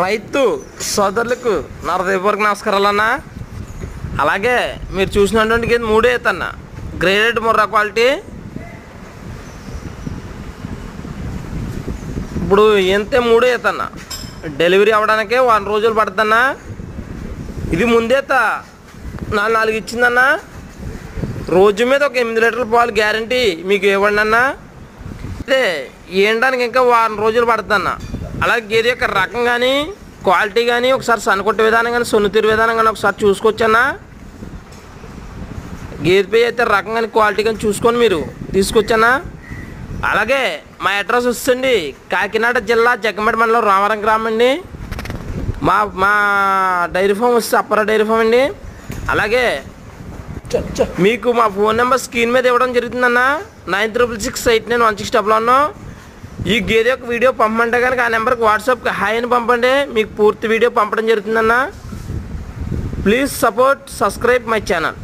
రైతు సోదరులకు నా హృదయపూర్వక నమస్కారాలన్నా. అలాగే మీరు చూసినటువంటి గేదె 3 ఈతన్న గ్రేడెడ్ ముర్రా క్వాలిటీ. ఇప్పుడు ఎంతే 3 ఈతన్న డెలివరీ అవ్వడానికే 1 రోజులు పడుతుందన్నా. ఇది ముందేత 4 ఇచ్చిందన్నా. రోజు మీద ఒక 8 లీటర్ల పాలు గ్యారంటీ మీకు ఇవ్వండి అన్న. అదే ఏండానికి ఇంకా 1 రోజులు పడుతుందన్న. అలాగే గేదె యొక్క రకం కానీ క్వాలిటీ కానీ ఒకసారి సన్నకొట్టే విధానం కానీ సొన్నుతీరు విధానం కానీ ఒకసారి చూసుకోవచ్చన్నా. గేదెపై అయితే రకం కానీ క్వాలిటీ కానీ చూసుకొని మీరు తీసుకొచ్చన్నా. అలాగే మా అడ్రస్ వస్తుంది కాకినాడ జిల్లా జగ్గంపేట మండలం రామవరం గ్రామం అండి. మా డైరీ ఫామ్ వస్తే అప్పర డైరీ ఫామ్ అండి. అలాగే మీకు మా ఫోన్ నెంబర్ స్క్రీన్ మీద ఇవ్వడం జరుగుతుందన్న. 96689161. ఈ గేదె యొక్క వీడియో పంపమంటే కనుక ఆ నెంబర్కి వాట్సాప్కి హాయ్ అని పంపండి. మీకు పూర్తి వీడియో పంపడం జరుగుతుందన్న. Please support subscribe my channel.